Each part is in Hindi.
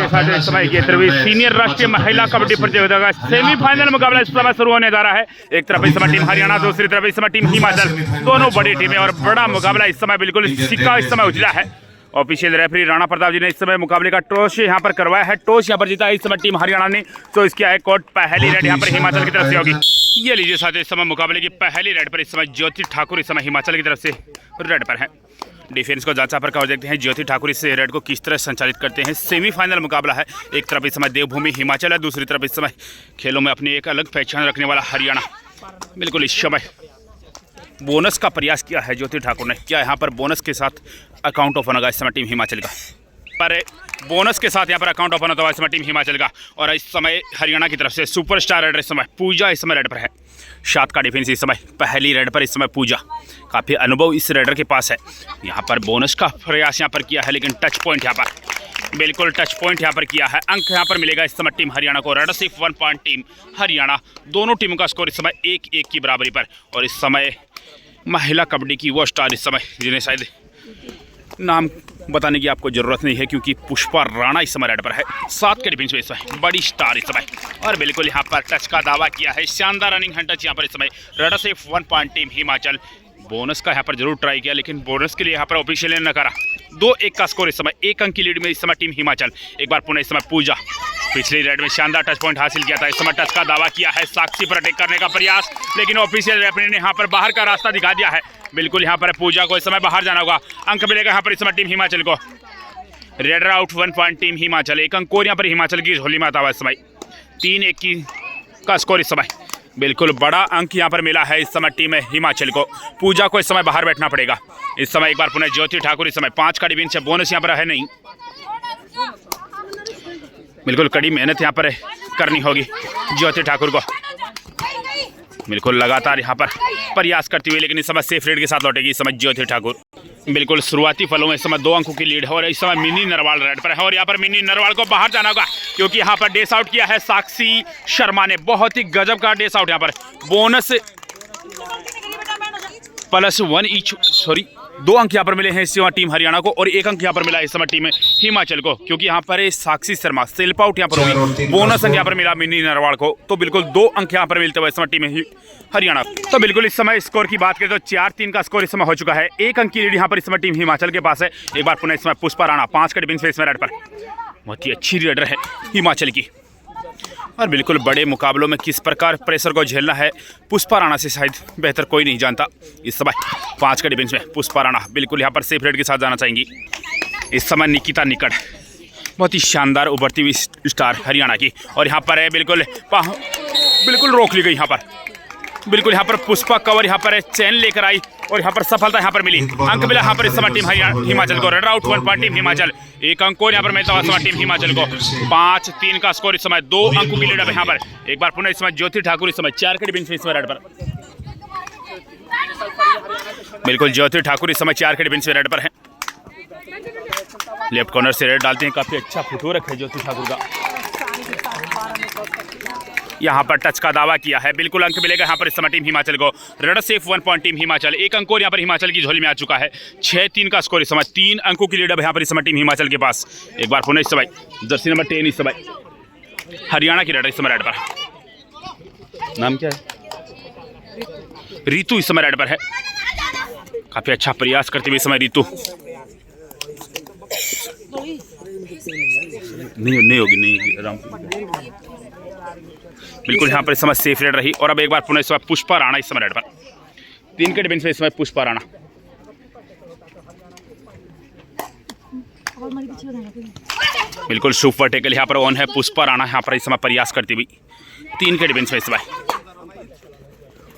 लीजिए साथ इस समय ये सीनियर राष्ट्रीय महिला कबड्डी प्रतियोगिता का सेमीफाइनल मुकाबला इस समय शुरू होने जा रहा है। एक तरफ इस समय टीम हरियाणा, दूसरी तरफ इस समय टीम हिमाचल, दोनों बड़ी टीमें और बड़ा मुकाबला इस समय बिल्कुल सिक्का इस समय उजला है। ऑफिशियल रेफरी राणा प्रताप जी ने इस समय मुकाबले का टॉस यहाँ पर करवाया है। टॉस यहाँ पर जीता है इस समय टीम हरियाणा ने, तो इसकी हाई कोर्ट पहली रेड यहाँ पर हिमाचल की तरफ से होगी। ये लीजिए साथ इस समय मुकाबले की पहली रेड पर इस समय ज्योति ठाकुर इस समय हिमाचल की तरफ से रेड पर है। डिफेंस को जांचा पर कवर देखते हैं ज्योति ठाकुर इस रेड को किस तरह संचालित करते हैं। सेमीफाइनल मुकाबला है। एक तरफ इस समय देवभूमि हिमाचल है, दूसरी तरफ इस समय खेलों में अपनी एक अलग पहचान रखने वाला हरियाणा। बिल्कुल इस समय बोनस का प्रयास किया है ज्योति ठाकुर ने। क्या यहाँ पर बोनस के साथ अकाउंट ओपन होगा इस समय टीम हिमाचल का? पर बोनस के साथ यहाँ पर अकाउंट ओपन होता है इस समय टीम हिमाचल का। और इस समय हरियाणा की तरफ से सुपरस्टार रेडर इस समय पूजा इस समय रेड पर है। शात का डिफेंस इस समय पहली रेड पर इस समय पूजा, काफ़ी अनुभव इस रेडर के पास है। यहाँ पर बोनस का प्रयास यहाँ पर किया है, लेकिन टच पॉइंट यहाँ पर बिल्कुल टच पॉइंट यहाँ पर किया है। अंक यहाँ पर मिलेगा इस समय टीम हरियाणा को। रेडर सिर्फ 1 पॉइंट टीम हरियाणा। दोनों टीमों का स्कोर इस समय 1-1 की बराबरी पर। और इस समय महिला कबड्डी की वो स्टार इस समय जिन्हें शायद नाम बताने की आपको ज़रूरत नहीं है, क्योंकि पुष्पा राणा इस समय रेड पर है। 7 के डिफेंस में इस समय बड़ी स्टार इस समय। और बिल्कुल यहाँ पर टच का दावा किया है। शानदार रनिंग हैंड टच यहाँ पर इस समय। रेडर से 1 पॉइंट टीम हिमाचल। बोनस का यहाँ पर जरूर ट्राई किया, लेकिन बोनस के लिए यहाँ पर ऑफिशियल ने नकारा। 2-1 का स्कोर इस समय। 1 अंक की लीड में इस समय टीम हिमाचल। एक बार पुनः इस समय पूजा पिछली रेड में शानदार टच पॉइंट हासिल किया था। इस समय टच का दावा किया है। साक्षी पर अटैक करने का प्रयास, लेकिन ऑफिशियल रेफरी ने यहाँ पर बाहर का रास्ता दिखा दिया है। बिल्कुल यहाँ पर पूजा को इस समय बाहर जाना होगा। अंक मिलेगा यहाँ पर इस समय टीम हिमाचल को। Raider out 1 point team Himachal. 1 अंक और यहाँ पर हिमाचल की झोली में आता हुआ इस समय। 3-1 की का स्कोर इस समय। बिल्कुल बड़ा अंक यहाँ पर मिला है इस समय टीम हिमाचल को। पूजा को इस समय बाहर बैठना पड़ेगा। इस समय एक बार पुनः ज्योति ठाकुर इस समय 5 का डिफेंस है। बोनस यहाँ पर है नहीं। बिल्कुल कड़ी मेहनत यहाँ पर करनी होगी ज्योति ठाकुर को। बिल्कुल लगातार यहाँ पर प्रयास करती हुई, लेकिन इस समय सेफ रेड के साथ लौटेगी इस समय ज्योति ठाकुर। बिल्कुल शुरुआती फलों में इस समय 2 अंकों की लीड है। और इस समय मिनी नरवाल रेड पर है। और यहाँ पर मिनी नरवाल को बाहर जाना होगा, क्योंकि यहाँ पर डेस आउट किया है साक्षी शर्मा ने। बहुत ही गजब का डेस आउट यहाँ पर। बोनस +1 ईच 2 अंक यहाँ पर मिले हैं इस समय टीम हरियाणा को। और 1 अंक यहाँ पर मिला है इस समय टीम हिमाचल को, क्योंकि यहाँ पर साक्षी शर्मा सेल्फ आउट यहाँ पर होगी। बोनस अंक यहाँ पर मिला मिनी नरवाल को। तो बिल्कुल 2 अंक यहाँ पर मिलते हुए इस समय टीम हरियाणा। तो बिल्कुल इस समय स्कोर की बात करें तो 4-3 का स्कोर इस समय हो चुका है। 1 अंक की लीड यहाँ पर इस समय टीम हिमाचल के पास है। एक बार पुनः इस समय पुष्पा राणा 5 के डिफेंस इस समय रेड पर। बहुत ही अच्छी रेडर है हिमाचल की। और बिल्कुल बड़े मुकाबलों में किस प्रकार प्रेशर को झेलना है पुष्पा राणा से शायद बेहतर कोई नहीं जानता। इस समय 5 के डिफेंस में पुष्पा राणा बिल्कुल यहाँ पर सेफ रेड के साथ जाना चाहेंगी। इस समय निकिता निकट बहुत ही शानदार उभरती हुई स्टार हरियाणा की। और यहाँ पर है बिल्कुल रोक ली गई यहाँ पर। बिल्कुल यहाँ पर पुष्पा कवर यहाँ पर चैन लेकर आई और यहाँ पर सफलता यहाँ पर मिली। अंक मिला यहाँ पर इस समय टीम हिमाचल को। Raider out 1 point team Himachal. 1 अंक और यहाँ पर मिलता हुआ इस समय टीम हिमाचल को। 5-3 का स्कोर इस समय। 2 अंकों की लीड है यहाँ पर। एक बार पुनः इस समय ज्योति ठाकुर इस समय 4 के डिफेंस में इस समय रेड पर। बिल्कुल ज्योति ठाकुर इस समय 4 के डिफेंस में रेड पर है। लेफ्ट कॉर्नर से रेड डालते हैं। काफी अच्छा फुटवर्क है ज्योति ठाकुर का। यहाँ पर टच का दावा किया है। बिल्कुल अंक मिलेगा यहाँ पर इस समय टीम हिमाचल को। Raider safe 1 point team Himachal. 1 अंक और यहाँ पर हिमाचल की झोली में आ चुका है। 6-3 का स्कोर इस समय। 3 अंकों की लीड है यहाँ पर इस समय टीम हिमाचल के पास। एक बार पुनः इस समय जर्सी नंबर 10 इस समय हरियाणा की रेडर इस समय रेड पर। नाम क्या है? रितु इस समय रेड पर है। काफी अच्छा प्रयास करते हुए इस समय रितु नहीं होगी राम। बिल्कुल यहाँ पर इस समय सेफ रेड रही। और अब एक बार पुनः इस समय पुष्पा राणा इस समय रेड पर। 3 के डिफेंस में इस समय पुष्पा राणा। बिल्कुल सुपर टेकल यहाँ पर ऑन है। पुष्पा राणा यहाँ पर इस समय प्रयास करती हुई 3 के डिफेंस में इस समय।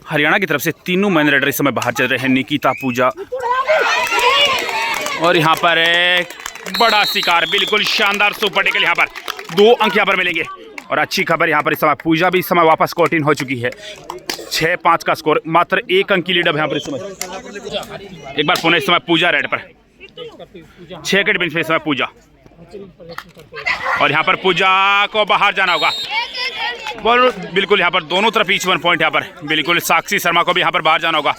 हरियाणा की तरफ से तीनों मैन रेडर इस समय बाहर चल रहे हैं। निकिता, पूजा और यहाँ पर एक बड़ा शिकार। बिल्कुल शानदार सुपर टेकल यहाँ पर। 2 अंक यहाँ पर मिलेंगे। और अच्छी खबर यहाँ पर इस समय पूजा भी इस समय वापस कोर्ट इन हो चुकी है। 6-5 का स्कोर। मात्र 1 अंक की लीड है यहाँ पर इस समय। एक बार पुनः इस समय पूजा रेड पर। 6 के डिफेंस में इस समय पूजा। और यहाँ पर पूजा को बाहर जाना होगा। बिल्कुल यहाँ पर दोनों तरफ ईच 1 पॉइंट यहाँ पर। बिल्कुल साक्षी शर्मा को भी यहाँ पर बाहर जाना होगा।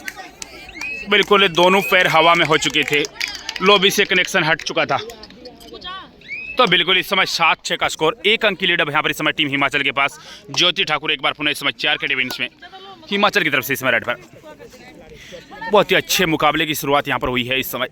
बिल्कुल दोनों पैर हवा में हो चुके थे। लोबी से कनेक्शन हट चुका था। तो बिल्कुल इस समय 7-6 का स्कोर, 1 अंक की लीड अब यहाँ पर इस समय टीम हिमाचल के पास। ज्योति ठाकुर एक बार पुनः इस समय 4 के डिफेंस में हिमाचल की तरफ से इस समय रेड पर। बहुत ही अच्छे मुकाबले की शुरुआत यहाँ पर हुई है। इस समय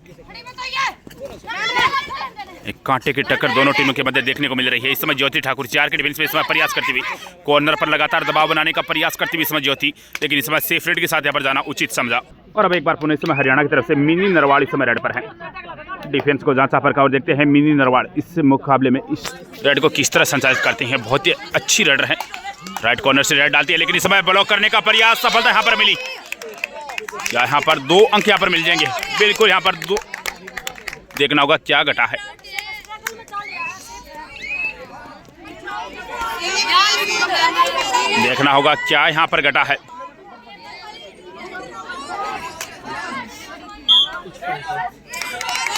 एक कांटे की टक्कर दोनों टीमों के मध्य देखने को मिल रही है। इस समय ज्योति ठाकुर 4 के डिफेंस में इस समय प्रयास करती हुई, कॉर्नर पर लगातार दबाव बनाने का प्रयास करती हुई इस समय ज्योति, लेकिन इस समय सेफ रेड के साथ यहाँ पर जाना उचित समझा। और अब एक बार पुनः इस समय हरियाणा की तरफ से मिनी नरवाड़ इस समय रेड पर है। डिफेंस को जांचा पर और देखते हैं मिनी नरवाड़ इस मुकाबले में इस रेड को किस तरह संचालित करते हैं। बहुत ही अच्छी रेडर है, राइट कॉर्नर से रेड डालती है, लेकिन इस समय ब्लॉक करने का प्रयास, सफलता यहाँ पर मिली। क्या यहाँ पर 2 अंक यहाँ पर मिल जाएंगे? बिल्कुल यहाँ पर 2, देखना होगा क्या घटा है। देखना होगा क्या यहाँ पर घटा है।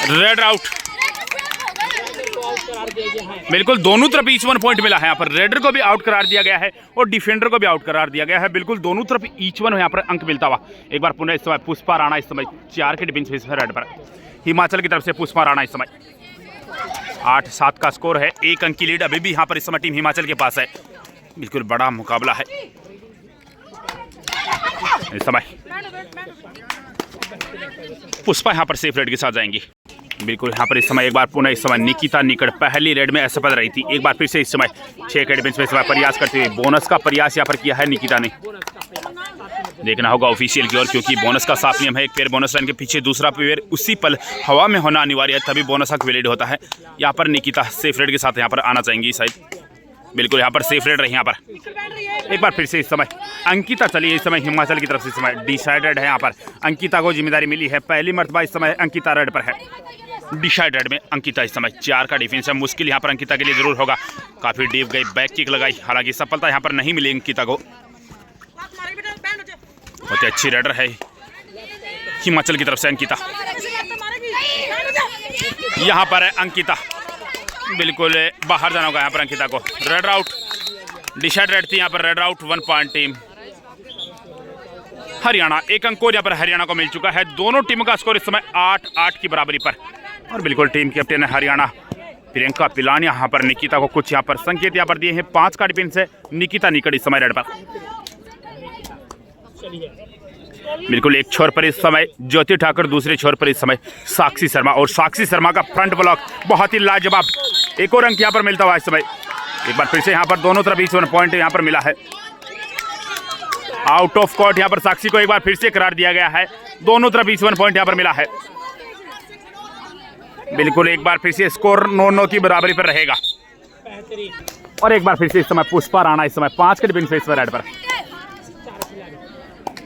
रेड आउट, बिल्कुल दोनों तरफ ईच 1 पॉइंट मिला है। यहाँ पर रेडर को भी आउट करार दिया गया है और डिफेंडर को भी आउट करार दिया गया है। बिल्कुल दोनों तरफ ईच 1 यहाँ पर अंक मिलता हुआ। एक बार पुनः इस समय पुष्पा राणा इस समय 4 के डिफेंस में रेड पर। हिमाचल की तरफ से पुष्पा राणा इस समय 8-7 का स्कोर है, 1 अंक की लीड अभी भी यहाँ पर इस समय टीम हिमाचल के पास है। बिल्कुल बड़ा मुकाबला है इस समय। पुष्पा यहाँ पर सेफ रेड के साथ जाएंगी। बिल्कुल यहाँ पर इस समय एक बार पुनः इस समय निकिता निकट पहली रेड में असफल रही थी। एक बार फिर से इस समय 6 के डिफेंस में इस समय प्रयास करते हुए बोनस का प्रयास यहाँ पर किया है निकिता ने। देखना होगा ऑफिशियल की ओर, क्योंकि बोनस का साफ नियम है, एक पैर बोनस लाइन के पीछे दूसरा पैर उसी पल हवा में होना अनिवार्य है, तभी बोनस का वैलिड होता है। यहाँ पर निकिता सेफ रेड के साथ यहाँ पर आना चाहेंगी शायद। बिल्कुल यहाँ पर सेफ रेड रही। यहाँ पर एक बार फिर से इस समय अंकिता चली है। इस समय हिमाचल की तरफ से इस समय डिसाइडेड है। यहाँ पर अंकिता को जिम्मेदारी मिली है, पहली मर्तबा इस समय अंकिता रेड पर है। डिसाइडेड में अंकिता इस समय 4 का डिफेंस है। मुश्किल यहाँ पर अंकिता के लिए जरूर होगा। काफी डीप गई, बैक किक लगाई, हालांकि सफलता यहाँ पर नहीं मिली अंकिता को। बहुत ही अच्छी रेडर है हिमाचल की तरफ से अंकिता। यहाँ पर है अंकिता, बिल्कुल बाहर जाना होगा यहाँ पर अंकिता को। रेड आउट, डिसाइड रेड थी यहाँ पर। Red out, 1 point team Haryana. 1 अंक यहाँ पर हरियाणा को मिल चुका है। दोनों टीमों का स्कोर इस समय 8-8 की बराबरी पर। और बिल्कुल टीम कैप्टन है हरियाणा प्रियंका पिलानी यहाँ पर निकिता को कुछ यहाँ पर संकेत यहाँ पर दिए हैं। 5 का डिफेंस है। निकिता निकट इस समय रेड पर। बिल्कुल एक छोर पर इस समय ज्योति ठाकुर, दूसरे छोर पर इस समय साक्षी शर्मा, और साक्षी शर्मा का फ्रंट ब्लॉक बहुत ही लाजवाब। एक और अंक यहाँ पर मिलता हुआ इस समय। एक बार फिर से यहाँ पर दोनों तरफ इस पॉइंट यहाँ पर मिला है। आउट ऑफ कोर्ट यहाँ पर साक्षी को एक बार फिर से करार दिया गया है। दोनों तरफ इस पॉइंट यहाँ पर मिला है। बिल्कुल एक बार फिर से स्कोर 9-9 की बराबरी पर रहेगा। और एक बार फिर से इस समय पुष्पा राणा इस समय 5 के डिफेंस इस रेड पर।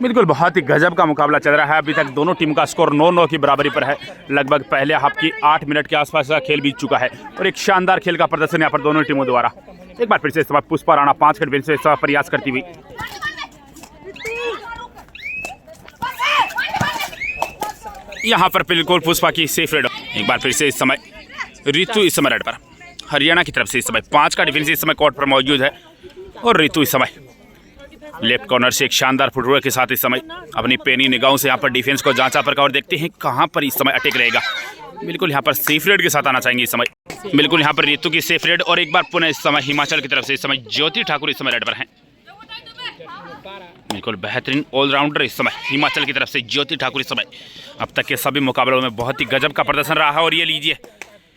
बिल्कुल बहुत ही गजब का मुकाबला चल रहा है। अभी तक दोनों टीम का स्कोर 9-9 की बराबरी पर है। लगभग पहले हाफ की 8 मिनट के आसपास का खेल बीत चुका है और एक शानदार खेल का प्रदर्शन यहाँ पर दोनों टीमों द्वारा। एक बार फिर से इस समय पुष्पा राणा 5 के डिफेंस से प्रयास करती हुई। यहाँ पर बिल्कुल पुष्पा की सेफ रेड। एक बार फिर से इस समय रितु इस समय रेड पर। हरियाणा की तरफ से इस समय 5 का डिफेंस इस समय कोर्ट पर मौजूद है। और रितु इस समय लेफ्ट कॉर्नर से एक शानदार फुटवर्क के साथ इस समय अपनी पेनी निगाहों से यहाँ पर डिफेंस को जांचा पर और देखते हैं कहाँ पर इस समय अटैक रहेगा। बिल्कुल यहाँ पर सेफ रेड के साथ आना चाहेंगे इस समय। बिल्कुल यहाँ पर रितु की सेफ रेड। और एक बार पुनः इस समय हिमाचल की तरफ से इस समय ज्योति ठाकुर इस समय रेड पर हैं। बिल्कुल बेहतरीन ऑलराउंडर इस समय हिमाचल की तरफ से ज्योति ठाकुर इस समय अब तक के सभी मुकाबलों में बहुत ही गजब का प्रदर्शन रहा है। और ये लीजिए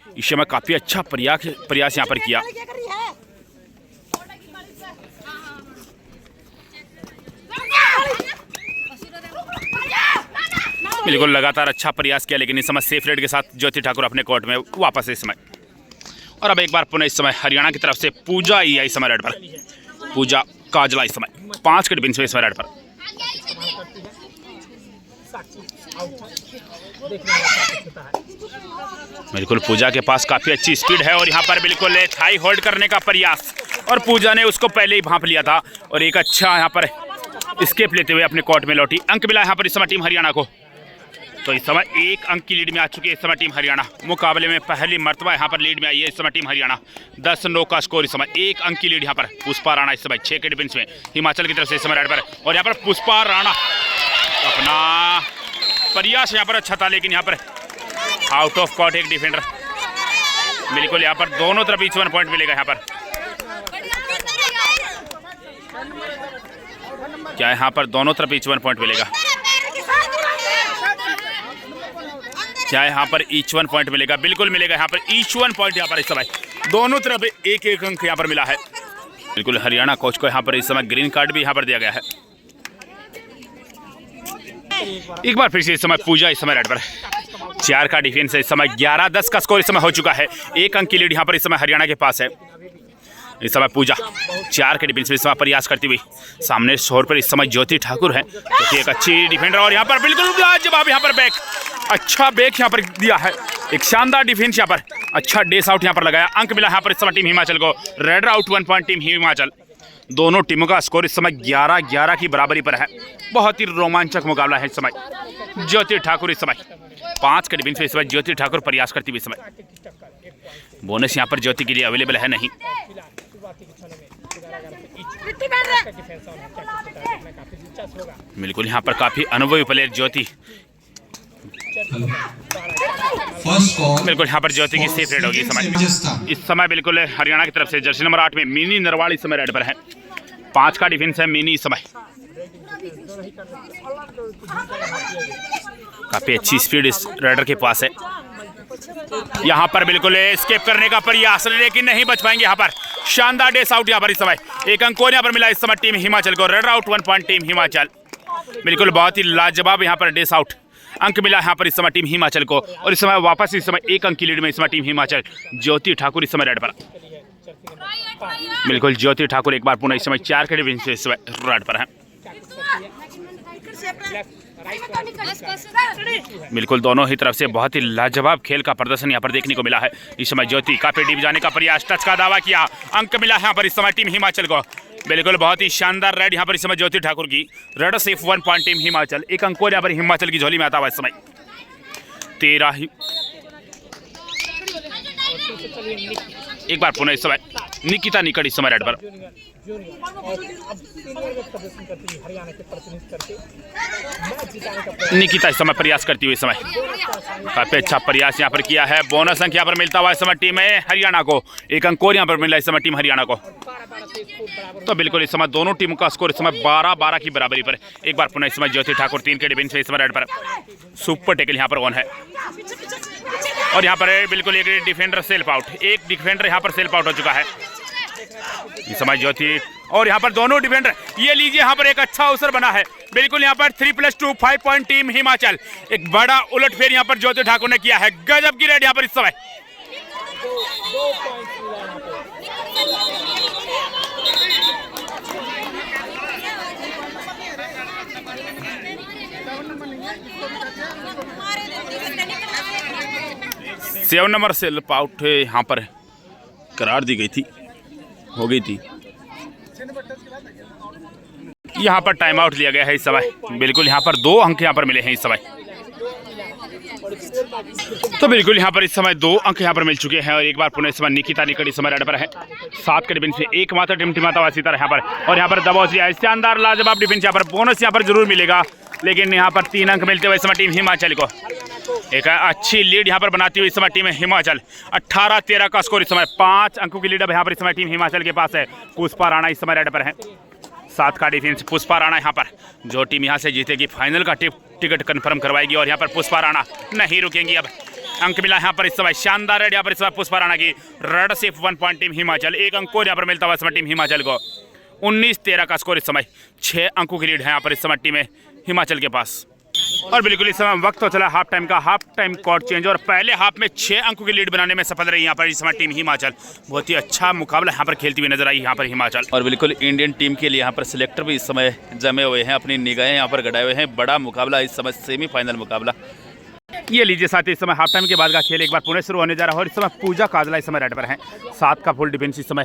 इस समय काफ़ी अच्छा प्रयास यहाँ पर किया। बिल्कुल लगातार अच्छा प्रयास किया, लेकिन इस समय सेफ रेड के साथ ज्योति ठाकुर अपने कोर्ट में वापस है इस समय। और अब एक बार पुनः इस समय हरियाणा की तरफ से पूजा ही है इस समय रेड पर। पूजा काजला इस समय 5 के डिफेंस में इस समय रेड पर। बिल्कुल पूजा के पास काफी अच्छी स्पीड है और यहाँ पर बिल्कुल थाई होल्ड करने का प्रयास, और पूजा ने उसको पहले ही भांप लिया था और एक अच्छा यहाँ पर स्केप लेते हुए अपने कोर्ट में लौटी। अंक मिला यहाँ पर इस समय टीम हरियाणा को। तो इस समय 1 अंक की लीड में आ चुकी है इस समय टीम हरियाणा। मुकाबले में पहली मर्तबा यहाँ पर लीड में आई है इस समय टीम हरियाणा। 10-9 का स्कोर इस समय। 1 अंक की लीड यहाँ पर पुष्पा राणा इस समय 6 के डिफेंस में हिमाचल की तरफ से इस समय रेड पर। और यहाँ पर पुष्पा राणा अपना प्रयास यहाँ पर अच्छा था, लेकिन यहाँ पर आउट ऑफ कोर्ट एक डिफेंडर बिल्कुल यहाँ पर दोनों तरफ ईच 1 पॉइंट मिलेगा। यहाँ पर क्या यहाँ पर दोनों तरफ ईच 1 पॉइंट मिलेगा? क्या यहाँ पर ईच 1 पॉइंट मिलेगा? बिल्कुल मिलेगा यहाँ पर ईच 1 पॉइंट। यहाँ पर इस समय दोनों तरफ एक एक अंक यहाँ पर मिला है। बिल्कुल हरियाणा कोच को यहाँ पर इस समय ग्रीन कार्ड भी यहाँ पर दिया गया है। एक बार फिर से इस समय पूजा इस समय रेड पर 4 का डिफेंस है। इस समय 11-10 का स्कोर इस समय हो चुका है। 1 अंक की लीड यहाँ पर इस समय हरियाणा के पास है। इस समय पूजा 4 के डिफेंस में इस समय प्रयास करती हुई सामने शोर पर इस समय ज्योति ठाकुर है, जो कि एक अच्छी डिफेंडर और यहाँ पर बिल्कुल जवाब यहाँ पर बैक अच्छा बैक यहाँ पर दिया है। एक शानदार डिफेंस यहाँ पर अच्छा डेस आउट यहाँ पर लगाया। अंक मिला यहाँ पर इस समय टीम हिमाचल को। Red out 1 point team Himachal. दोनों टीमों का स्कोर इस समय 11-11 की बराबरी पर है। बहुत ही रोमांचक मुकाबला है इस समय। ज्योति ठाकुर इस समय 5 के डिफेंस में इस समय ज्योति ठाकुर प्रयास करती हुई इस समय बोनस यहाँ पर ज्योति के लिए अवेलेबल है नहीं। बिल्कुल यहाँ पर काफी अनुभवी प्लेयर ज्योति। बिल्कुल यहाँ पर ज्योति की सेफ रेड होगी इस समय बिल्कुल हरियाणा की तरफ से जर्सी नंबर 8 में मिनी नरवाल इस समय रेड पर है। 5 का डिफेंस है मिनी इस समय। काफी अच्छी स्पीड इस रेडर के पास है। यहाँ पर बिल्कुल एस्केप करने का प्रयास लेकिन नहीं बच पाएंगे। यहाँ पर शानदार डेस आउट यहाँ पर इस समय 1 अंक को यहाँ पर मिला इस समय टीम हिमाचल को। Red out 1 point team Himachal. बिल्कुल बहुत ही लाजवाब यहाँ पर डेस आउट अंक मिला यहाँ पर इस समय टीम हिमाचल को। और इस समय वापस इस समय 1 अंक की लीड में इस समय टीम हिमाचल। ज्योति ठाकुर इस समय रेड पर। बिल्कुल ज्योति ठाकुर एक बार पुनः इस समय 4 के डिफेंस इस समय रेड पर है। बिल्कुल दोनों ही तरफ से बहुत ही लाजवाब खेल का प्रदर्शन यहाँ पर देखने को मिला है। इस समय ज्योति काफी डीप जाने का प्रयास, टच का दावा किया, अंक मिला यहाँ पर इस समय टीम हिमाचल को। बिल्कुल बहुत ही शानदार रेड यहाँ पर इस समय ज्योति ठाकुर की। रेड सिर्फ 1 पॉइंट टीम हिमाचल। 1 अंक यहाँ पर हिमाचल की झोली में आता हुआ इस समय 13 एक बार पुनः इस समय निकिता निकट इस समय रेड पर। निकिता इस समय प्रयास करती हुई इस समय काफी अच्छा प्रयास यहाँ पर किया है। बोनस अंक यहाँ पर मिलता हुआ इस समय टीम है हरियाणा को। 1 अंक और यहाँ पर मिला इस समय टीम हरियाणा को। तो बिल्कुल इस समय दोनों टीमों का स्कोर इस समय 12-12 की बराबरी पर। एक बार पुनः इस समय ज्योति ठाकुर 3 के डिफेंस में इस समय रेड पर। सुपर टैकल यहाँ पर ऑन है और यहाँ पर बिल्कुल एक डिफेंडर सेल्फ आउट। एक डिफेंडर यहाँ पर सेल्फ आउट हो चुका है इस समय ज्योति। और यहाँ पर दोनों डिफेंडर ये लीजिए यहाँ पर एक अच्छा अवसर बना है। बिल्कुल यहाँ पर 3+2 5 पॉइंट टीम हिमाचल। एक बड़ा उलटफेर यहाँ पर ज्योति ठाकुर ने किया है। गजब की रेड यहाँ पर इस समय। सेवन नंबर सेल्फ आउट यहाँ पर करार दी गई थी, हो गई थी। यहाँ पर टाइम आउट लिया गया है इस समय। बिल्कुल यहाँ पर 2 अंक यहाँ पर मिले हैं इस समय। तो बिल्कुल यहाँ पर इस समय 2 अंक यहाँ पर मिल चुके हैं। और एक बार पुनः इस समय निकिता निकट इस समय रेड पर है। 7 के डिफेंस में एकमात्र टीम टीमाता हुआ सीता यहाँ पर। और यहाँ पर दबाव से शानदार लाजवाब डिफेंस। यहाँ पर बोनस यहाँ पर जरूर मिलेगा लेकिन यहाँ पर 3 अंक मिलते हुए इस समय टीम हिमाचल को। एक अच्छी लीड यहाँ पर बनाती हुई इस समय टीम हिमाचल। 18-13 का स्कोर इस समय। 5 अंकों की लीड अब यहाँ पर इस समय टीम हिमाचल के पास है। पुष्पा राणा इस समय रेड पर है। 7 का डिफेंस पुष्पा राणा यहाँ पर। जो टीम यहाँ से जीतेगी फाइनल का टिकट कंफर्म करवाएगी। और यहाँ पर पुष्पा राणा नहीं रुकेंगी। अब अंक मिला यहाँ पर इस समय शानदार रेड यहाँ पर इस समय पुष्पा राणा की। रेड सिर्फ 1 पॉइंट टीम हिमाचल। 1 अंक यहाँ पर मिलता हुआ इस समय टीम हिमाचल को। 19-13 का स्कोर इस समय। 6 अंकों की लीड है यहाँ पर इस समय टीम हिमाचल के पास। और बिल्कुल इस समय वक्त तो चला हाफ टाइम का। हाफ टाइम कोड चेंज और पहले हाफ में 6 अंकों की लीड बनाने में सफल रही यहाँ पर इस समय टीम हिमाचल। बहुत ही अच्छा मुकाबला यहाँ पर खेलती हुई नजर आई यहाँ पर हिमाचल। और बिल्कुल इंडियन टीम के लिए यहाँ पर सिलेक्टर भी इस समय जमे हुए हैं, अपनी निगाहें यहाँ पर गड़ाए हुए हैं। बड़ा मुकाबला इस समय, सेमीफाइनल मुकाबला। ये लीजिए साथ ही इस समय हाफ टाइम के बाद का खेल एक बार पुनः शुरू होने जा रहा है। और इस समय पूजा काजला इस समय रेड पर है। 7 का फुल डिफेंस इस समय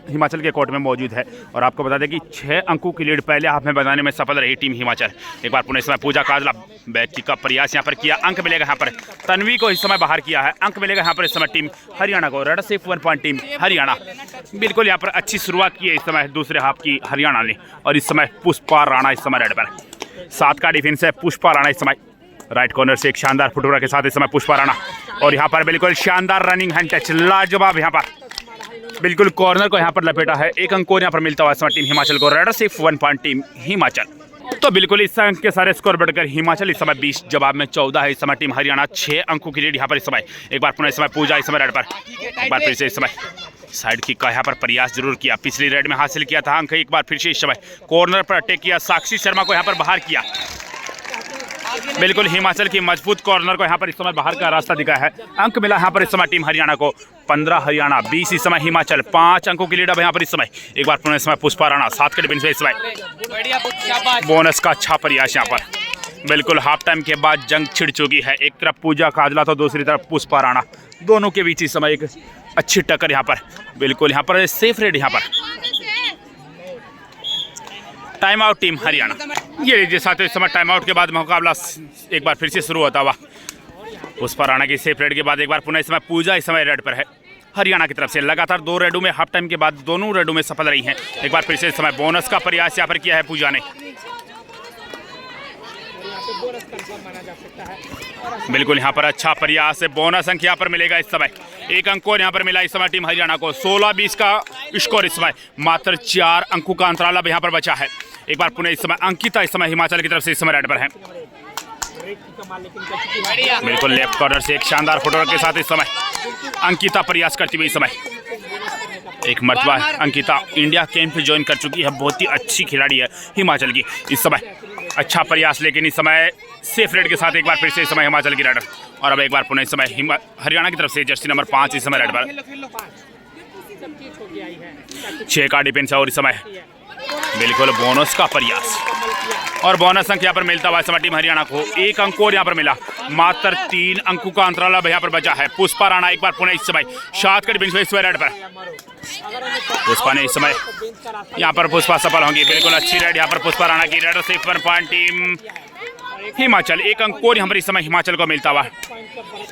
हिमाचल के कोर्ट में मौजूद है। और आपको बता दें कि 6 अंकों की लीड पहले हाफ में बनाने में सफल रही टीम हिमाचल। एक बार पुनः इस समय पूजा काजला बैक किक का प्रयास यहाँ पर किया। अंक मिलेगा यहाँ पर। तन्वी को इस समय बाहर किया है। अंक मिलेगा यहाँ पर इस समय टीम हरियाणा को। रेड सिर्फ 1 पॉइंट टीम हरियाणा। बिल्कुल यहाँ पर अच्छी शुरुआत की है इस समय दूसरे हाफ की हरियाणा ने। और इस समय पुष्पा राणा इस समय रेड पर। 7 का डिफेंस है पुष्पा राणा इस समय। राइट कॉर्नर से एक शानदार फुटवर्क के साथ इस समय पुष्पा राणा और यहाँ पर बिल्कुल शानदार रनिंग हैंड टच, लाजवाब यहाँ पर बिल्कुल कॉर्नर को यहाँ पर लपेटा है। एक अंक और यहाँ पर मिलता हुआ इस समय टीम हिमाचल को। रेडर सिर्फ 1 पॉइंट टीम हिमाचल। तो बिल्कुल इस अंक के सारे स्कोर बढ़कर हिमाचल इस समय 20 जवाब में 14 है। इस समय टीम हरियाणा 6 अंकों की लीड यहाँ पर इस समय। एक बार पुनः इस समय पूजा इस समय रेड पर, एक बार फिर से इस समय साइड किक का यहाँ पर प्रयास जरूर किया, पिछली रेड में हासिल किया था अंक। एक बार फिर से इस समय कॉर्नर पर अटैक किया, साक्षी शर्मा को यहाँ पर बाहर किया। बिल्कुल हिमाचल की मजबूत कॉर्नर को यहाँ पर इस समय बाहर का रास्ता दिखाया है। अंक मिला यहाँ पर इस समय टीम हरियाणा को 15 हरियाणा 20 इस समय हिमाचल। 5 अंकों की लीड अब यहाँ पर इस समय। एक बार पुनः इस समय पुष्पा राणा 7 के डिफेंस में इस समय बोनस का अच्छा प्रयास यहाँ पर। बिल्कुल हाफ टाइम के बाद जंग छिड़ चुकी है। एक तरफ पूजा काजला तो दूसरी तरफ पुष्पा राणा, दोनों के बीच इस समय एक अच्छी टक्कर यहाँ पर। बिल्कुल यहाँ पर सेफ रेड यहाँ पर। Time out team Haryana. ये लीजिए साथियों, इस समय टाइम आउट के बाद मुकाबला एक बार फिर से शुरू होता हुआ। पुष्पा राणा की सेफ रेड के बाद एक बार पुनः इस समय पूजा इस समय रेड पर है हरियाणा की तरफ से। लगातार 2 रेडों में हाफ टाइम के बाद दोनों रेडों में सफल रही हैं। एक बार फिर से इस समय बोनस का प्रयास यहाँ पर किया है पूजा ने। बिल्कुल यहाँ पर अच्छा प्रयास है, बोनस अंक यहाँ पर मिलेगा इस समय। एक अंक और यहाँ पर मिला इस समय टीम हरियाणा को। 16-20 का स्कोर इस समय। मात्र 4 अंकों का अंतराल अब यहाँ पर बचा है। एक बार पुनः इस समय अंकिता इस समय हिमाचल की तरफ से इस समय रेड पर है। बिल्कुल लेफ्ट कॉर्नर से एक शानदार फुटवर्क के साथ इस समय अंकिता प्रयास करती हुई इस समय। एक मरतबा अंकिता इंडिया कैंप ज्वाइन कर चुकी है, बहुत ही अच्छी खिलाड़ी है हिमाचल की इस समय। अच्छा प्रयास लेकिन इस समय सेफ रेड के साथ एक बार फिर से इस समय हिमाचल की रेडर। और अब एक बार पुनः इस समय हरियाणा की तरफ से जर्सी नंबर 5 इस समय रेड पर। 6 का डिफेंस है और इस समय बिल्कुल बोनस का प्रयास और बोनस अंक यहाँ पर मिलता हुआ इस समय टीम हरियाणा को। एक अंक और यहाँ पर मिला। मात्र 3 अंकों का अंतराल अब यहाँ पर बचा है। पुष्पा राणा एक बार पुनः इस समय 7 के डिफेंस में इस समय रेड पर। पुष्पा ने इस समय यहाँ पर पुष्पा सफल होंगी। बिल्कुल अच्छी रेड यहाँ पर पुष्पा राणा की। रेडर से 1 पॉइंट टीम हिमाचल। एक अंक और यहाँ पर इस समय हिमाचल को मिलता हुआ।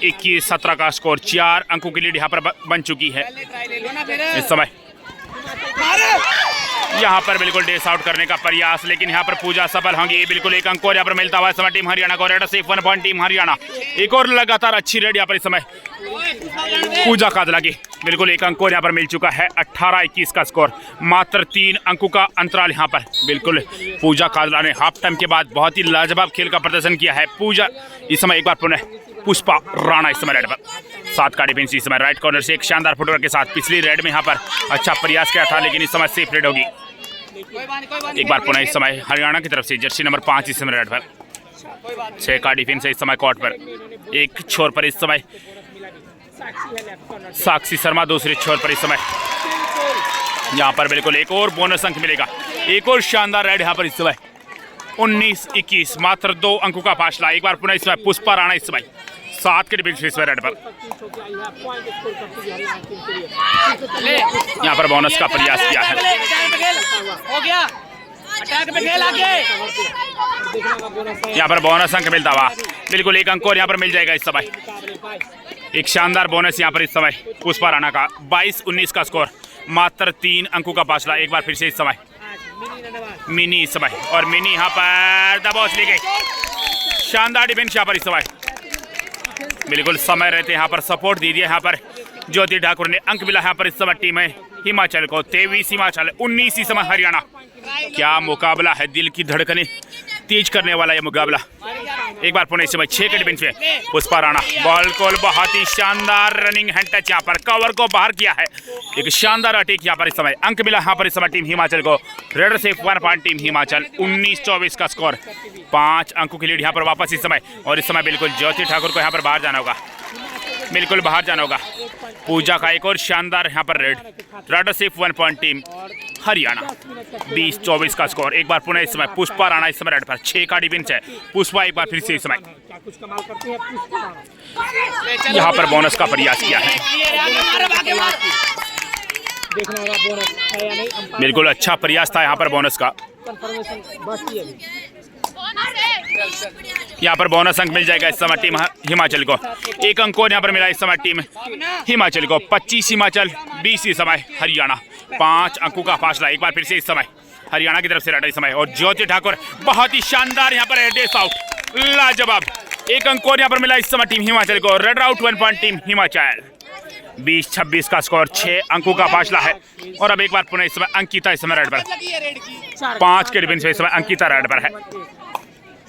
21-17 का स्कोर। 4 अंकों की लीड यहाँ पर बन चुकी है इस समय। यहाँ पर बिल्कुल डेस आउट करने का प्रयास, लेकिन यहाँ पर पूजा सफल होंगी। बिल्कुल एक अंक और यहाँ पर मिलता हुआ इस समय टीम हरियाणा को। रेडर से 1 पॉइंट टीम हरियाणा। एक और लगातार अच्छी रेड यहाँ पर इस समय पूजा काजला की। बिल्कुल एक अंक और यहाँ पर मिल चुका है। 18-21 का स्कोर। मात्र 3 अंकों का अंतराल यहाँ पर। बिल्कुल पूजा काजला ने हाफ टाइम के बाद बहुत ही लाजवाब खेल का प्रदर्शन किया है। पूजा इस समय एक बार पुनः पुष्पा राणा इस समय रेड पर। 7 का डिफेंस इस समय राइट कॉर्नर से एक शानदार फुटवर्क के साथ। पिछली रेड में यहाँ पर अच्छा प्रयास किया था, लेकिन इस समय सेफ रेड होगी। एक बार पुनः इस समय हरियाणा की तरफ से जर्सी नंबर 5 इस समय रेड पर। 6 का डिफेंस है इस समय कोर्ट पर। एक छोर पर इस समय साक्षी शर्मा, दूसरे छोर पर इस समय यहाँ पर बिल्कुल एक और बोनस अंक मिलेगा। एक और शानदार रेड यहाँ पर इस समय। 19-21 मात्र 2 अंकों का फासला। एक बार पुनः इस समय पुष्पा राणा इस समय 7 के डिफेंस इस रेड पर। यहाँ पर बोनस का प्रयास किया है। यहाँ पर बोनस अंक मिलता हुआ। बिल्कुल एक अंक और यहाँ पर मिल जाएगा इस समय। एक शानदार बोनस यहाँ पर इस समय पुष्पा राणा का। 22-19 का स्कोर। मात्र 3 अंकों का फासला। एक बार फिर से इस समय मिनी इस समय, और मिनी यहाँ पर दबोच ली गई। शानदार डिफेंस यहाँ पर इस समय। बिल्कुल समय रहते यहाँ पर सपोर्ट दे दिया यहाँ पर ज्योति ठाकुर ने। अंक मिला यहाँ पर इस समय टीम है हिमाचल को। 23 हिमाचल 19 इस समय हरियाणा। क्या मुकाबला है, दिल की धड़कनें तेज करने वाला ये मुकाबला। एक बार पुनः इस समय 6 के डिफेंस में पुष्पा राणा। बॉल को बहुत ही शानदार रनिंग हैंड टच यहाँ पर कवर को बाहर किया है। एक शानदार अटैक यहाँ पर इस समय। अंक मिला यहाँ पर इस समय टीम हिमाचल को। रेडर से 1 पॉइंट टीम हिमाचल। 19-24 का स्कोर। 5 अंकों की लीड यहाँ पर वापस इस समय। और इस समय बिल्कुल ज्योति ठाकुर को यहाँ पर बाहर जाना होगा। बिल्कुल बाहर जाना होगा। पूजा का एक और शानदार यहाँ पर रेड। रेडर से 1 पॉइंट टीम हरियाणा। 20-24 का स्कोर। एक बार पुनः इस समय पुष्पा राणा इस समय रेड पर। 6 का डिफेंस है। पुष्पा एक बार फिर से इस समय यहाँ पर बोनस का प्रयास किया है। बिल्कुल अच्छा प्रयास था यहाँ पर बोनस का। यहाँ पर बोनस अंक मिल जाएगा इस समय टीम हिमाचल को। एक अंक और यहाँ पर मिला इस समय टीम हिमाचल को। 25 हिमाचल 20 इस समय हरियाणा। 5 अंकों का फासला। एक बार फिर से इस समय हरियाणा की तरफ से रेड इस समय। और ज्योति ठाकुर बहुत ही शानदार यहाँ पर डेस आउट। लाजवाब एक अंक और यहाँ पर मिला इस समय टीम हिमाचल को। Red out 1 point team Himachal. 20-26 का स्कोर, 6 अंकों का फासला है। और अब एक बार पुनः इस समय अंकिता इस समय रेड पर, 5 के डिफेंस में इस समय अंकिता रेड पर है।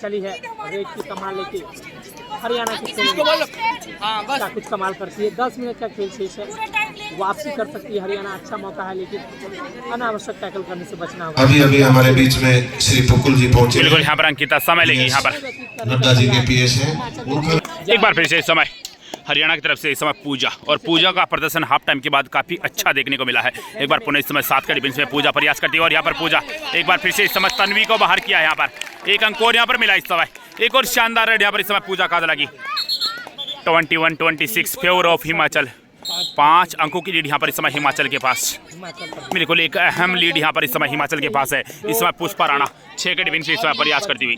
चली है रेड की कमाल लेके हरियाणा की क्या कुछ कमाल करती है। 10 मिनट का खेल शेष है, वापसी कर सकती है हरियाणा। अच्छा मौका है लेकिन अनावश्यक टैकल करने से बचना होगा। अभी हमारे बीच में श्री पुकुल जी पहुंचे। बिल्कुल यहाँ पर अंकिता समय लेगी। यहाँ पर नड्डा जी के पीएस हैं। एक बार फिर से इस समय हरियाणा की तरफ से इस समय पूजा, और पूजा का प्रदर्शन हाफ टाइम के बाद काफी अच्छा देखने को मिला है। एक बार पुनः इस समय 7 के डिफेंस में पूजा प्रयास करती है, और यहाँ पर पूजा एक बार फिर से इस समय तन्वी को बाहर किया है। यहाँ पर एक अंक और यहाँ पर मिला इस समय। एक और शानदार रेड यहाँ पर इस समय पूजा का लगी। 21-26 फेवर ऑफ हिमाचल। 5 अंकों की लीड यहाँ पर इस समय हिमाचल के पास। बिल्कुल एक अहम लीड यहाँ पर इस समय हिमाचल के पास है। इस समय पुष्पा राणा 6 के डिफेंस से इस समय प्रयास करती हुई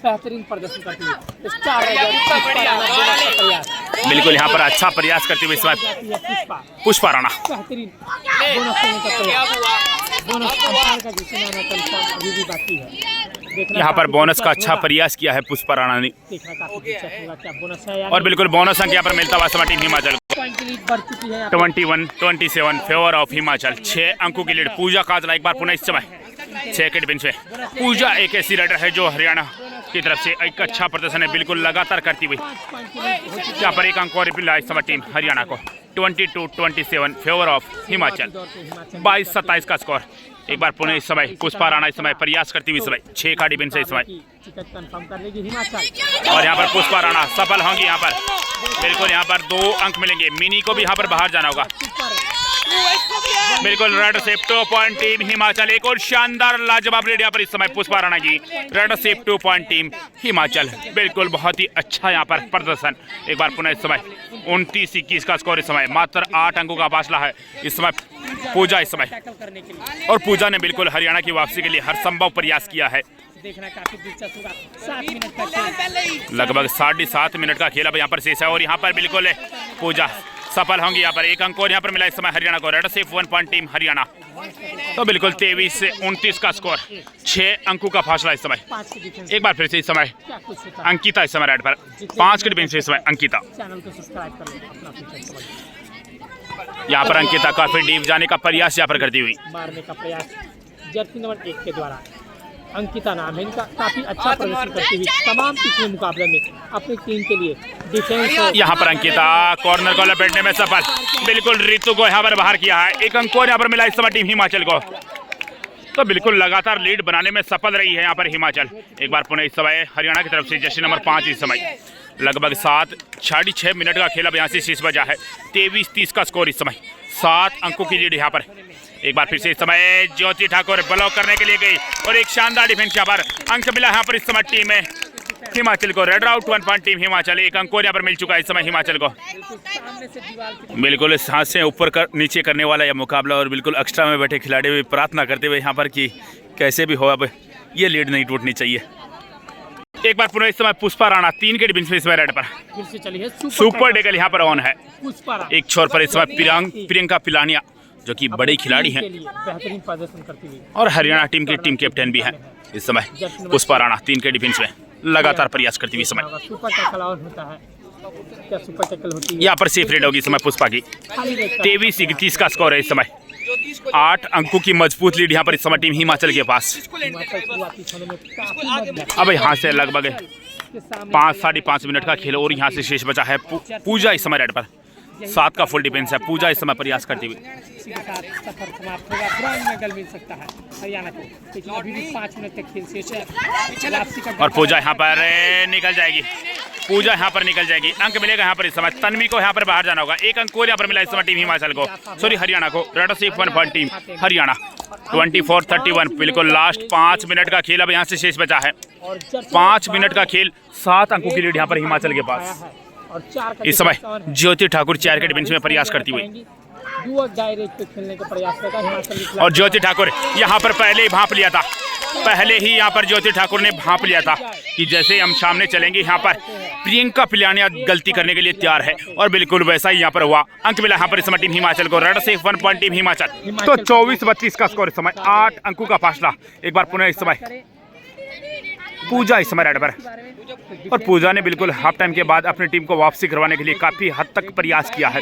बेहतरीन प्रदर्शन करती है। बिल्कुल यहाँ पर अच्छा प्रयास करते हुए इस समय पुष्पा राणा। बेहतरीन बोनस देने का प्रयास, बोनस अंपायर का जिसे नाम कंफर्म अभी भी बाकी है। यहाँ पर बोनस का अच्छा प्रयास किया है पुष्पा राणा ने, देखना काफी दिलचस्प होगा क्या बोनस है। और बिल्कुल बोनस अंक यहाँ पर मिलता हुआ समय टीम हिमाचल। पॉइंट की लीड बढ़ चुकी है। 21-27 फेवर ऑफ हिमाचल। 6 अंकों की लीड। पूजा काजला एक बार पुनः इस समय 6 के डिफेंस में। पूजा एक ऐसी राइडर है जो हरियाणा की तरफ से एक अच्छा प्रदर्शन है बिल्कुल लगातार करती हुई। यहाँ पर एक अंक और मिला इस समय टीम हरियाणा को। 22-27 फेवर ऑफ हिमाचल। 22-27 का स्कोर। एक बार पुनः इस समय पुष्पा राणा इस समय प्रयास करती हुई इस समय 6 का डिफेंस है इस समय, टिकट कंफर्म कर लेगी हिमाचल। और यहाँ पर पुष्पा राणा सफल होंगी। यहाँ पर बिल्कुल यहाँ पर 2 अंक मिलेंगे। मिनी को भी यहाँ पर बाहर जाना होगा। बिल्कुल red safe 2 point team Himachal. एक और शानदार लाजवाब रेड यहाँ पर इस समय पुष्पा राणा की। Red safe 2 point team Himachal. बिल्कुल बहुत ही अच्छा यहाँ पर प्रदर्शन। एक बार पुनः इस समय 29-21 का स्कोर। इस समय मात्र 8 अंकों का फासला है इस समय। पूजा इस समय, और पूजा ने बिल्कुल हरियाणा की वापसी के लिए हर संभव प्रयास किया है। देखना काफी दिलचस्प होगा। 7 मिनट का खेल, लगभग 7.5 मिनट का खेल अब यहाँ पर शेष है, और यहाँ पर बिल्कुल पूजा सफल होंगी। यहाँ पर एक अंक और यहाँ पर मिला इस समय हरियाणा को। Red safe 1 point team Haryana. तो बिल्कुल 23-29 का स्कोर। 6 अंकों का फासला इस समय। एक बार फिर से इस समय अंकिता इस समय रेड पर। 5 के डिफेंस से इस समय अंकिता। चैनल को सब्सक्राइब कर लें, अपना फीचर समझ। यहाँ पर अंकिता काफी डीप जाने का प्रयास यहाँ पर करती हुई। मारने का प्रयास जर्सी नंबर 1 के द्वारा। अंकिता नाम है इनका। काफी अच्छा प्रदर्शन करती हुई तमाम पिछले मुकाबले में अपनी टीम के लिए डिफेंस। यहाँ पर अंकिता कॉर्नर को लपेटने में सफल। बिल्कुल रितु को यहाँ पर बाहर किया है। एक अंक और यहाँ पर मिला इस समय टीम हिमाचल को। तो बिल्कुल लगातार लीड बनाने में सफल रही है यहाँ पर हिमाचल। एक बार पुनः इस समय हरियाणा की तरफ से जर्सी नंबर 5 इस समय। लगभग 7-6.5 मिनट का खेल अब यहाँ से शेष बचा है। 23-30 का स्कोर इस समय। 7 अंकों की लीड यहाँ पर। एक बार फिर से इस समय ज्योति ठाकुर ब्लॉक करने के लिए गई, और एक शानदार डिफेंस यहाँ पर। अंक मिला यहाँ पर इस समय टीम में हिमाचल को। Red out 1 point team Himachal. एक अंक और यहाँ पर मिल चुका है इस समय हिमाचल को। बिल्कुल सांसें ऊपर नीचे करने वाला यह मुकाबला, और बिल्कुल एक्स्ट्रा में बैठे खिलाड़ी भी प्रार्थना करते हुए यहाँ पर कि कैसे भी हो अब ये लीड नहीं टूटनी चाहिए। एक बार पुनः इस समय पुष्पा राणा 3 के डिफेंस में इस समय रेड पर। फिर से चली है सुपर डेगल यहाँ पर ऑन है। पुष्पा राणा एक छोर पर इस समय प्रियंका पिलानिया जो कि बड़ी खिलाड़ी हैं, बेहतरीन प्रदर्शन करती हुई, और हरियाणा टीम के टीम कैप्टन भी है इस समय। पुष्पा राणा 3 के डिफेंस में लगातार प्रयास करती हुई समय। सुपर टैकल ऑन होता है क्या? सुपर टैकल होती है यहाँ पर सेफ रेड होगी इस समय पुष्पा की। 23-31 का स्कोर है इस समय। 8 अंकों की मजबूत लीड यहाँ पर इस समय टीम हिमाचल के पास। अब यहाँ से लगभग 5-5.5 मिनट का खेल, और यहाँ से शेष बचा है पूजा इस समय रेड पर। 7 का फुल डिफेंस है। पूजा इस समय प्रयास करती हुई। सफर समाप्त होगा। ब्रॉन्ज मेडल मिल सकता है हरियाणा को, लेकिन अभी भी 5 मिनट तक खेल शेष है। और पूजा यहाँ पर निकल जाएगी। पूजा यहाँ पर निकल जाएगी। अंक मिलेगा यहाँ पर इस समय। तन्वी को यहाँ पर बाहर जाना होगा। एक अंक और यहाँ पर मिला इस समय टीम हिमाचल को, सॉरी हरियाणा को। Red safe 1 point team Haryana. 24-31 बिल्कुल लास्ट 5 मिनट का खेल अब यहाँ से शेष बचा है। 5 मिनट का खेल। 7 अंकों की लीड यहाँ पर हिमाचल के पास। इस समय ज्योति ठाकुर 4 के डिफेंस में प्रयास करती हुई, खेलने का प्रयास करता हिमाचल। और ज्योति ठाकुर यहाँ पर पहले ही भांप लिया था। पहले ही यहाँ पर ज्योति ठाकुर ने भांप लिया था कि जैसे हम सामने चलेंगे यहाँ पर प्रियंका पिलानिया गलती करने के लिए तैयार है, और बिल्कुल वैसा ही यहाँ पर हुआ। अंक मिला यहाँ पर इस समय टीम हिमाचल को। Red safe 1 point team Himachal. तो 24-32 का स्कोर इस समय। 8 अंकों का फासला। एक बार पुनः इस समय पूजा इस समय रेड पर। और पूजा ने बिल्कुल हाफ टाइम के बाद अपनी टीम को वापसी करवाने के लिए काफी हद तक प्रयास किया है,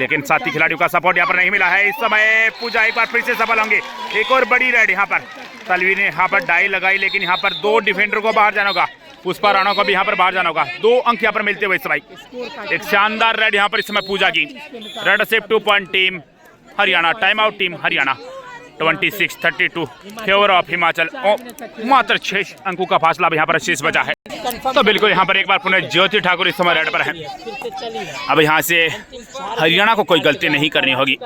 लेकिन साथी खिलाड़ियों का सपोर्ट यहाँ पर नहीं मिला है। इस समय पूजा एक बार फिर से सफल होंगे। एक और बड़ी रेड यहाँ पर तलवी ने यहाँ पर डाई लगाई, लेकिन यहाँ पर 2 डिफेंडर को बाहर जाना होगा। पुष्पा राणा को भी यहाँ पर बाहर जाना होगा। 2 अंक यहाँ पर मिलते हुए इस समय एक शानदार रेड यहाँ पर इस समय पूजा की। Red safe 2 point team Haryana, time out team Haryana 26-32 favour of Himachal. मात्र 6 अंकों का फासला यहाँ पर शेष बचा है। तो बिल्कुल यहाँ पर एक बार पुनः ज्योति ठाकुर इस समय रेड पर है। अब यहाँ से हरियाणा को कोई गलती नहीं करनी होगी।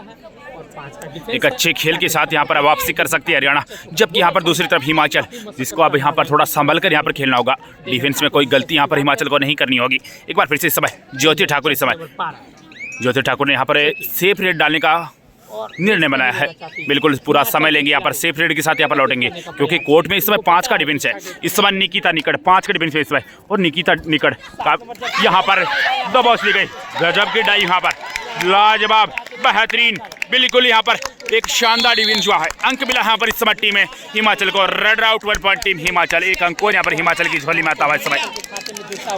एक अच्छे खेल के साथ यहाँ पर वापसी कर सकती है हरियाणा, जबकि यहाँ पर दूसरी तरफ हिमाचल, जिसको अब यहाँ पर थोड़ा संभल कर यहाँ पर खेलना होगा। डिफेंस में कोई गलती यहाँ पर हिमाचल को नहीं करनी होगी। एक बार फिर से इस समय ज्योति ठाकुर, इस समय ज्योति ठाकुर ने यहाँ पर सेफ रेड डालने का निर्णय बनाया है। बिल्कुल पूरा समय लेंगे यहाँ पर, सेफ रेड के साथ यहाँ पर लौटेंगे, क्योंकि कोर्ट में इस समय 5 का डिफेंस है। इस समय निकिता निकट 5 का डिफेंस है इस समय, और निकिता निकट का यहाँ पर दबाव ली गई। गजब की डाई यहाँ पर, लाजवाब, बेहतरीन, बिल्कुल यहाँ पर एक शानदार डिफेंस हुआ है। अंक मिला यहाँ पर इस समय टीम में हिमाचल को। Red out 1 point team Himachal, 1 अंक को यहाँ पर हिमाचल की झोली में आता हुआ इस समय।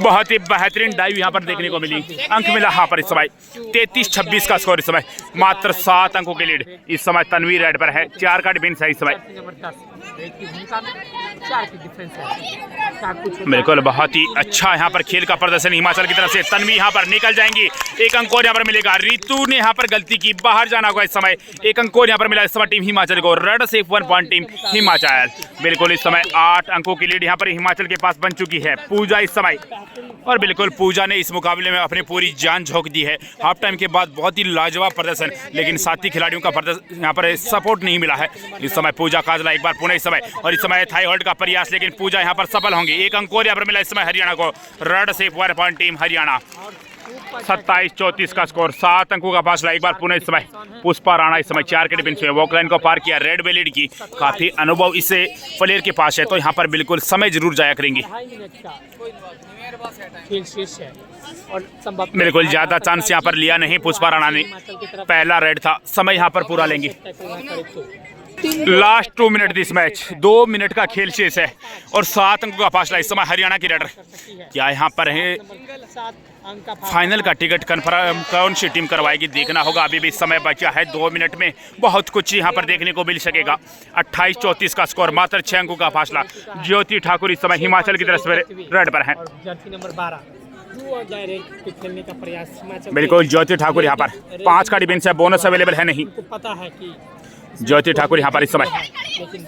बहुत ही बेहतरीन डाइव यहाँ पर देखने को मिली। अंक मिला यहाँ पर इस समय 33-26 का स्कोर इस समय। मात्र 7 अंकों की लीड इस समय तनवी रेड पर है। 4 का डिफेंस है इस समय। बिल्कुल बहुत ही अच्छा यहाँ पर खेल का प्रदर्शन हिमाचल की तरफ से। तनवी यहाँ पर निकल जाएंगी, 1 अंक और यहाँ पर मिलेगा। रितु ने यहाँ पर गलती की, बाहर जाना होगा इस समय। 1 अंक और यहाँ पर मिला इस समय टीम हिमाचल को। Red safe 1 point team Himachal. बिल्कुल इस समय 8 अंकों की लीड यहाँ पर हिमाचल के पास बन चुकी है। पूजा इस समय, और बिल्कुल पूजा ने इस मुकाबले में अपनी पूरी जान झोंक दी है। हाफ टाइम के बाद बहुत ही लाजवाब प्रदर्शन, लेकिन साथी खिलाड़ियों का प्रदर्शन यहाँ पर सपोर्ट नहीं मिला है। इस समय पूजा काजला एक बार पुनः इस समय, और इस समय थाई होल्ड का प्रयास, लेकिन पूजा यहाँ पर सफल होंगे। 1 अंक और यहाँ पर मिला इस समय हरियाणा को। Red safe 1 point team Haryana 27-34 का स्कोर। 7 अंकों का फासला। एक बार पुनः इस समय पुष्पा राणा इस समय 4 के डिफेंस में वॉकलाइन को पार किया। रेड में लीड की, काफी अनुभव इसे प्लेयर के पास है, तो यहाँ पर बिल्कुल समय जरूर जाया करेंगी। बिल्कुल ज्यादा चांस यहाँ पर लिया नहीं पुष्पा राणा ने। पहला रेड था, समय यहाँ पर पूरा लेंगे। Last 2 minute this match, 2 minute का खेल शेष है और 7 अंकों का फासला इस समय हरियाणा की रेडर। क्या यहाँ पर है फाइनल का टिकट कंफर्म कौन सी टीम करवाएगी, देखना होगा। अभी भी समय बचा है, 2 मिनट में बहुत कुछ यहाँ पर देखने को मिल सकेगा। 28-34 का स्कोर, मात्र 6 अंकों का फासला। ज्योति ठाकुर इस समय हिमाचल की तरफ से रेड पर है। खेलने का प्रयास बिल्कुल ज्योति ठाकुर यहाँ पर 5 का डिफेंस है, बोनस अवेलेबल है नहीं। पता है कि ज्योति ठाकुर यहाँ पर इस समय, लेकिन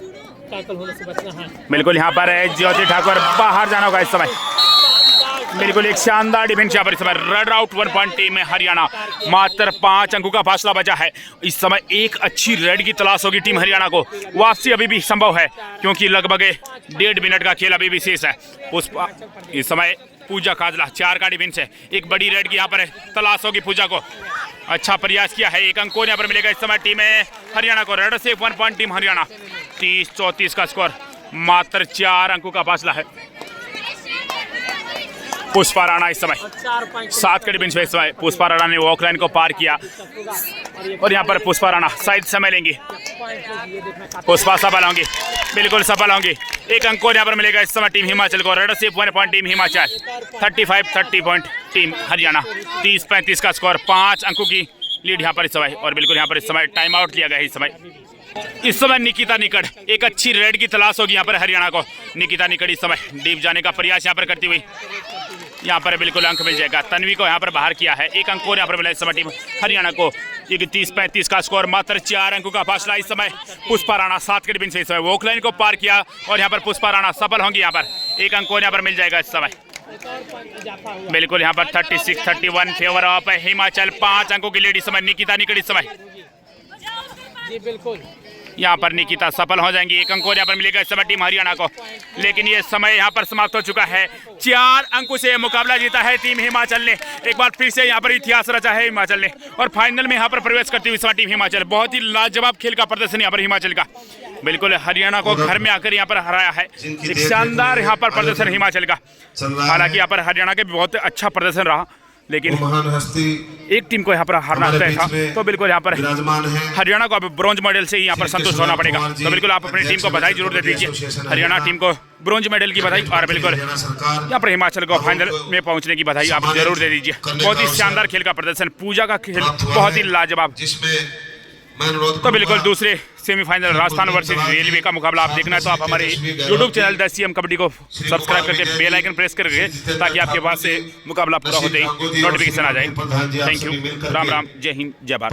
टैकल होने से बचना है। बिल्कुल यहाँ पर है ज्योति ठाकुर, बाहर जाना होगा इस समय। बिल्कुल एक शानदार डिफेंस यहाँ पर इस समय। रेड आउट 1 पॉइंट टीम में हरियाणा। मात्र 5 अंकों का फासला बचा है। इस समय एक अच्छी रेड की तलाश होगी टीम हरियाणा को। वापसी अभी भी संभव है, क्योंकि लगभग 1.5 मिनट का खेल अभी भी शेष है। पुष्पा इस समय पूजा काजला 4 का डिफेंस है। एक बड़ी रेड की यहाँ पर तलाश होगी पूजा को। अच्छा प्रयास किया है, 1 अंक को यहाँ पर मिलेगा इस समय टीम है हरियाणा को। Red safe 1 point team Haryana 30-34 का स्कोर। मात्र 4 अंकों का फासला है। पुष्पा राणा इस समय 7 के डिफेंस में इस समय। पुष्पा राणा ने वॉकलाइन को पार किया, और यहाँ पर पुष्पा राणा शायद समय लेंगी। पुष्पा सफल होंगी, बिल्कुल सफल होंगी। 1 अंक को यहाँ पर मिलेगा इस समय टीम हिमाचल को। Red safe 1 point team Himachal 35-30 point team Haryana 30-35 का स्कोर। 5 अंकों की लीड यहाँ पर इस समय, और बिल्कुल यहाँ पर इस समय टाइम आउट लिया गया है। इस समय निकिता निकट, एक अच्छी रेड की तलाश होगी यहाँ पर हरियाणा को। निकिता निकट इस समय डीप जाने का प्रयास यहाँ पर करती हुई, यहाँ पर बिल्कुल अंक मिल जाएगा। तन्वी को यहाँ पर बाहर किया है। 1 अंक और यहाँ पर मिला इस समय टीम हरियाणा को। 30-35 का स्कोर, मात्र 4 अंकों का फासला इस समय। पुष्पा राणा 7 के डिफेंस से इस समय वॉकलाइन को पार किया, और यहाँ पर पुष्पा राणा सफल होंगी। यहाँ पर 1 अंक और यहाँ पर मिल जाएगा इस समय। बिल्कुल यहाँ पर 36-31 फेवर ऑफ हिमाचल। 5 अंकों की लीड इस समय निकिता निकट इस समय। बिल्कुल यहाँ पर निकिता सफल हो जाएंगी। 1 अंक और यहाँ पर मिलेगा इस समय टीम हरियाणा को, लेकिन ये समय यहाँ पर समाप्त हो चुका है। 4 अंकों से मुकाबला जीता है टीम हिमाचल ने। एक बार फिर से यहाँ पर इतिहास रचा है हिमाचल ने, और फाइनल में यहाँ पर प्रवेश करती हुई इस समय टीम हिमाचल। बहुत ही लाजवाब खेल का प्रदर्शन यहाँ पर हिमाचल का। बिल्कुल हरियाणा को घर में आकर यहाँ पर हराया है। एक शानदार यहाँ पर प्रदर्शन हिमाचल का। हालांकि यहाँ पर हरियाणा के बहुत अच्छा प्रदर्शन रहा, लेकिन वो महान हस्ती एक टीम को यहाँ पर हारना हमारे तय बीच था, में तो बिल्कुल यहाँ पर विराजमान है। हरियाणा को अब ब्रॉन्ज मेडल से ही यहाँ पर श्री संतुष्ट होना पड़ेगा। कृष्ण तो बिल्कुल आप अपनी टीम को बधाई जरूर दे दीजिए, हरियाणा टीम को ब्रॉन्ज मेडल की बधाई, और बिल्कुल हरियाणा सरकार यहाँ पर हिमाचल को फाइनल में पहुंचने की बधाई आप जरूर दे दीजिए। बहुत ही शानदार खेल का प्रदर्शन, पूजा का खेल बहुत ही लाजवाब। जिसमें मैं अनुरोध तो बिल्कुल दूसरे सेमीफाइनल राजस्थान वर्सेस रेलवे का मुकाबला आप देखना है तो आप हमारे YouTube channel the CM kabaddi को सब्सक्राइब करके बेल आइकन प्रेस करके, ताकि आपके पास से मुकाबला पूरा होते ही नोटिफिकेशन आ जाए। थैंक यू, राम राम, जय हिंद, जय भारत।